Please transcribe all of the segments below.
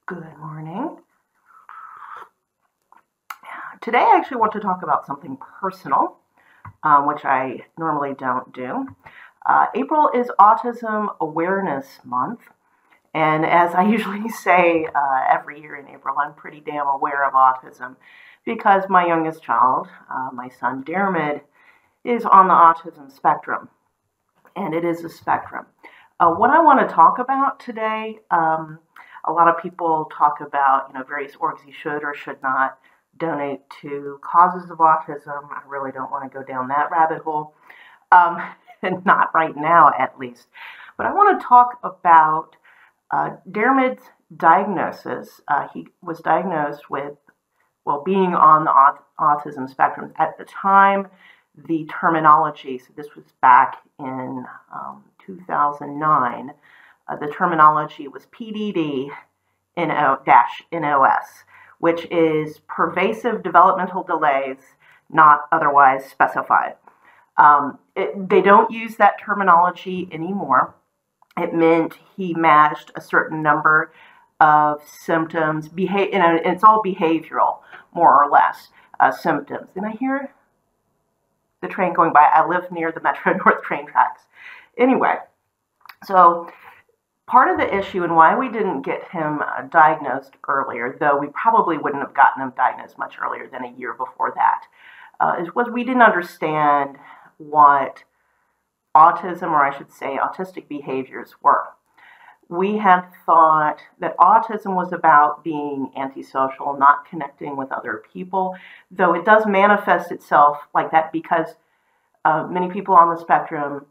Good morning. Today I actually want to talk about something personal, which I normally don't do. April is Autism Awareness Month, and as I usually say every year in April, I'm pretty damn aware of autism because my youngest child, my son Diarmuid, is on the autism spectrum, and it is a spectrum. What I want to talk about today, a lot of people talk about, various orgs you should or should not donate to causes of autism. I really don't want to go down that rabbit hole, and not right now at least. But I want to talk about Diarmuid's diagnosis. He was diagnosed with, being on the autism spectrum. At the time, the terminology, so this was back in 2009, the terminology was PDD-NOS, which is pervasive developmental delays not otherwise specified. They don't use that terminology anymore. It meant he matched a certain number of symptoms, and it's all behavioral, more or less, symptoms. And I hear the train going by. I live near the Metro North train tracks. Anyway, so part of the issue and why we didn't get him diagnosed earlier, though we probably wouldn't have gotten him diagnosed much earlier than a year before that, was we didn't understand what autism, or I should say autistic behaviors, were. We had thought that autism was about being antisocial, not connecting with other people, though it does manifest itself like that because many people on the spectrum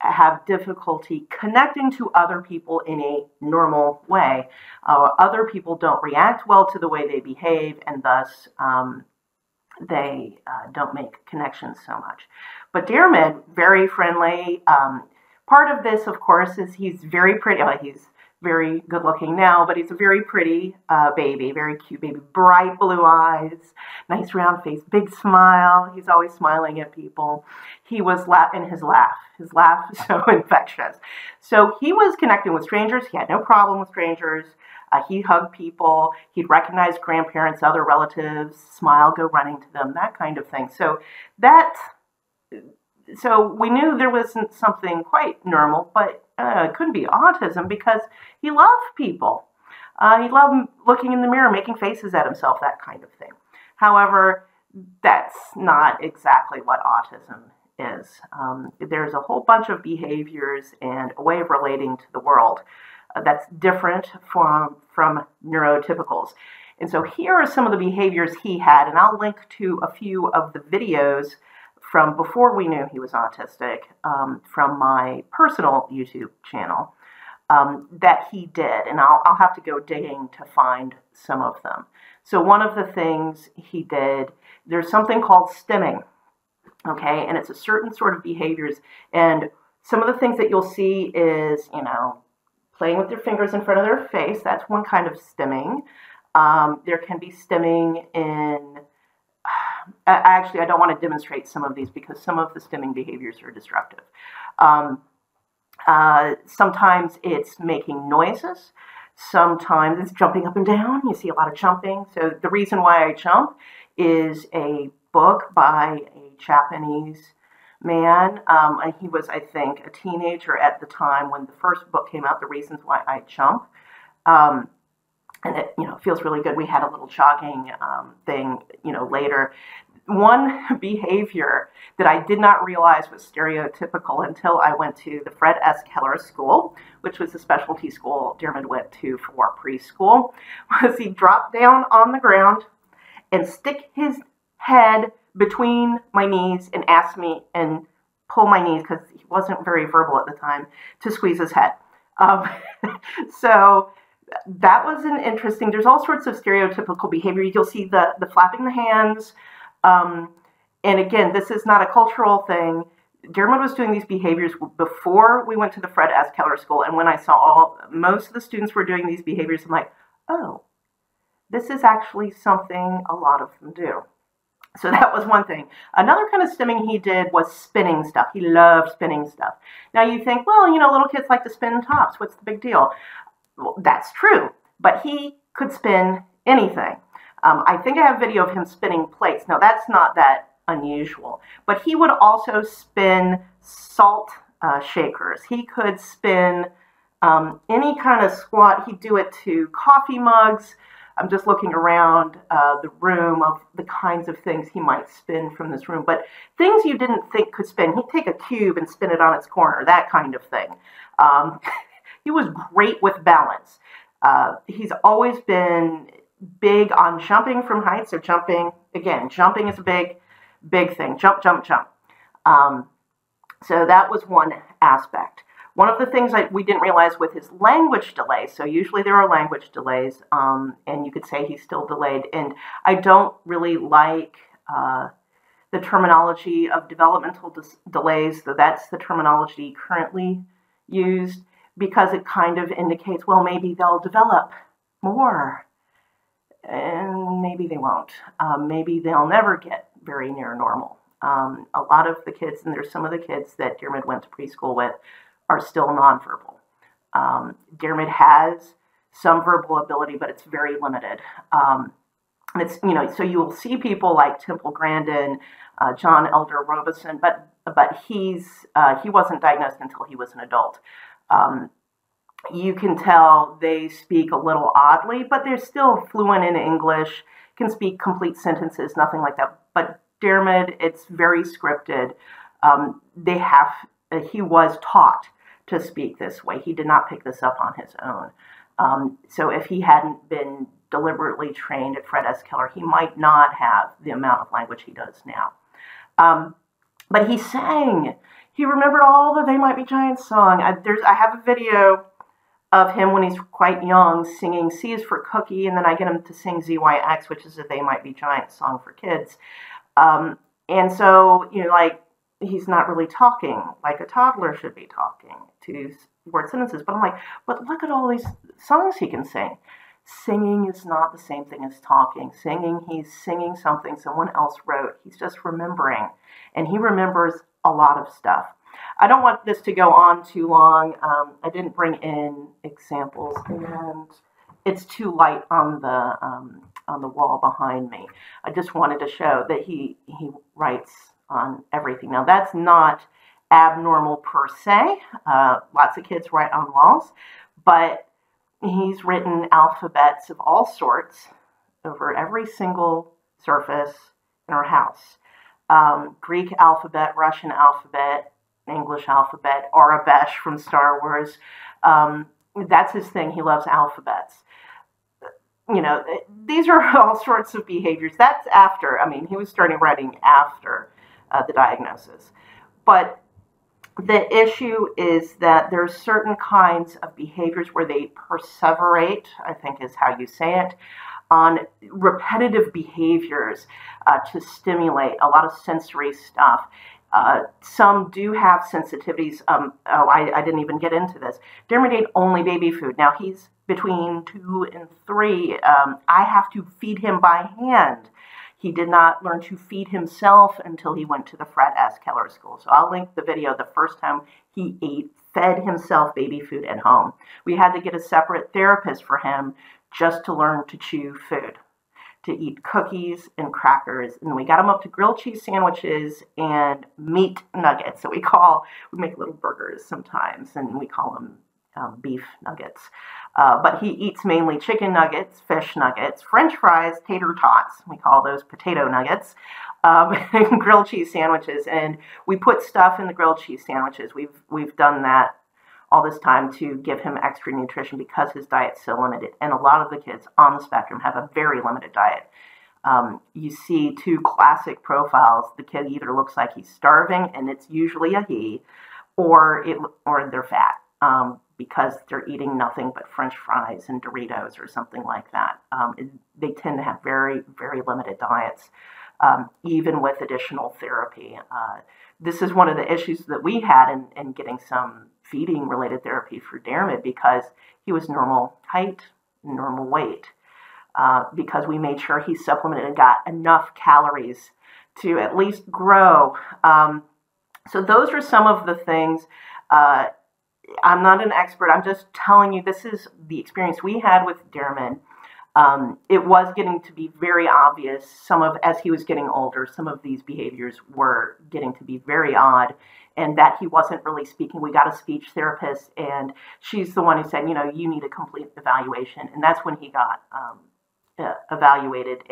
have difficulty connecting to other people in a normal way. Other people don't react well to the way they behave, and thus they don't make connections so much. But Diarmuid, very friendly. Part of this, of course, is he's very pretty. He's very good looking now, but he's a very pretty baby, very cute baby, bright blue eyes, nice round face, big smile. He's always smiling at people. He was his laugh is so infectious. So he was connecting with strangers. He had no problem with strangers. He hugged people. He'd recognize grandparents, other relatives, smile, go running to them, that kind of thing. So we knew there wasn't something quite normal, but it couldn't be autism because he loved people. He loved looking in the mirror, making faces at himself, that kind of thing. However, that's not exactly what autism is. There's a whole bunch of behaviors and a way of relating to the world that's different from neurotypicals. And so here are some of the behaviors he had, and I'll link to a few of the videos from before we knew he was autistic, from my personal YouTube channel, that he did. And I'll have to go digging to find some of them. So one of the things he did, there's something called stimming, okay? And it's a certain sort of behaviors. And some of the things that you'll see is, playing with their fingers in front of their face. That's one kind of stimming. There can be stimming in... Actually, I don't want to demonstrate some of these because some of the stimming behaviors are disruptive. Sometimes it's making noises. Sometimes it's jumping up and down. You see a lot of jumping. So the reason why I jump is a book by a Japanese man. And he was, I think, a teenager at the time when the first book came out, The Reasons Why I Jump. And it, feels really good. We had a little jogging thing, later. One behavior that I did not realize was stereotypical until I went to the Fred S. Keller School, which was the specialty school Diarmuid went to for preschool, was he dropped down on the ground and stick his head between my knees and ask me and pull my knees, because he wasn't very verbal at the time, to squeeze his head. So that was an interesting, there's all sorts of stereotypical behavior. You'll see the flapping the hands. And again, this is not a cultural thing. Diarmuid was doing these behaviors before we went to the Fred S. Keller School. And when I saw most of the students were doing these behaviors, I'm like, oh, this is actually something a lot of them do. So that was one thing. Another kind of stimming he did was spinning stuff. He loved spinning stuff. Now you think, well, little kids like to spin tops. What's the big deal? Well, that's true. But he could spin anything. I think I have video of him spinning plates. Now, that's not that unusual. But he would also spin salt shakers. He could spin any kind of squat. He'd do it to coffee mugs. I'm just looking around the room of the kinds of things he might spin from this room. But things you didn't think could spin. He'd take a cube and spin it on its corner, that kind of thing. He was great with balance. He's always been big on jumping from heights. So jumping, again, jumping is a big thing. Jump, jump, jump. So that was one aspect. One of the things we didn't realize with his language delay, so usually there are language delays, and you could say he's still delayed. And I don't really like the terminology of developmental delays, though that's the terminology currently used, because it kind of indicates, well, maybe they'll develop more, and maybe they won't. Maybe they'll never get very near normal. A lot of the kids, and there's some of the kids that Diarmuid went to preschool with, are still nonverbal. Diarmuid has some verbal ability, but it's very limited. And it's, so you will see people like Temple Grandin, John Elder Robeson, but he wasn't diagnosed until he was an adult. You can tell they speak a little oddly, but they're still fluent in English, can speak complete sentences, nothing like that. But Diarmuid, it's very scripted. He was taught to speak this way. He did not pick this up on his own. So if he hadn't been deliberately trained at Fred S. Keller, he might not have the amount of language he does now. But he sang. He remembered all the They Might Be Giants song. I have a video of him when he's quite young singing C is for Cookie, and then I get him to sing ZYX, which is a They Might Be Giants song for kids. And so, he's not really talking like a toddler should be talking to word sentences. But I'm like, but look at all these songs he can sing. Singing is not the same thing as talking. He's singing something someone else wrote. He's just remembering. And he remembers a lot of stuff. I don't want this to go on too long. I didn't bring in examples, and it's too light on the wall behind me. I just wanted to show that he writes on everything. Now, that's not abnormal per se. Lots of kids write on walls, but he's written alphabets of all sorts over every single surface in our house. Greek alphabet, Russian alphabet, English alphabet, Arabesh from Star Wars. That's his thing. He loves alphabets. These are all sorts of behaviors. That's after, he was starting writing after the diagnosis. But the issue is that there's certain kinds of behaviors where they perseverate, I think is how you say it, on repetitive behaviors to stimulate a lot of sensory stuff. Some do have sensitivities. I didn't even get into this. Diarmuid ate only baby food. Now he's between 2 and 3. I have to feed him by hand. He did not learn to feed himself until he went to the Fred S. Keller School. So I'll link the video the first time he fed himself baby food at home. We had to get a separate therapist for him just to learn to chew food, to eat cookies and crackers. And we got him up to grilled cheese sandwiches and meat nuggets. So we make little burgers sometimes, and we call them beef nuggets. But he eats mainly chicken nuggets, fish nuggets, French fries, tater tots. We call those potato nuggets, and grilled cheese sandwiches. And we put stuff in the grilled cheese sandwiches. We've done that all this time to give him extra nutrition because his diet's so limited. And a lot of the kids on the spectrum have a very limited diet. You see 2 classic profiles. The kid either looks like he's starving, and it's usually a he, or they're fat because they're eating nothing but French fries and Doritos or something like that. They tend to have very, very limited diets, even with additional therapy. This is one of the issues that we had in getting some feeding-related therapy for Diarmuid, because he was normal height, normal weight, because we made sure he supplemented and got enough calories to at least grow. So those are some of the things. I'm not an expert. I'm just telling you this is the experience we had with Diarmuid. It was getting to be very obvious. As he was getting older, some of these behaviors were getting to be very odd, and that he wasn't really speaking. We got a speech therapist, and she's the one who said, you need a complete evaluation, and that's when he got evaluated,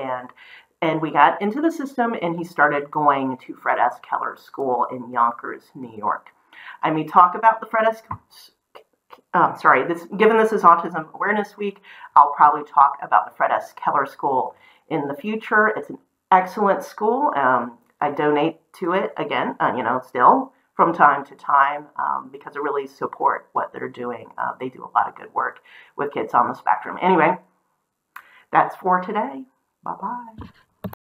and we got into the system, and he started going to Fred S. Keller School in Yonkers, New York. I may talk about the Fred S. Given this is Autism Awareness Week, I'll probably talk about the Fred S. Keller School in the future. It's an excellent school. I donate to it again, still from time to time, because I really support what they're doing. They do a lot of good work with kids on the spectrum. Anyway, that's for today. Bye-bye.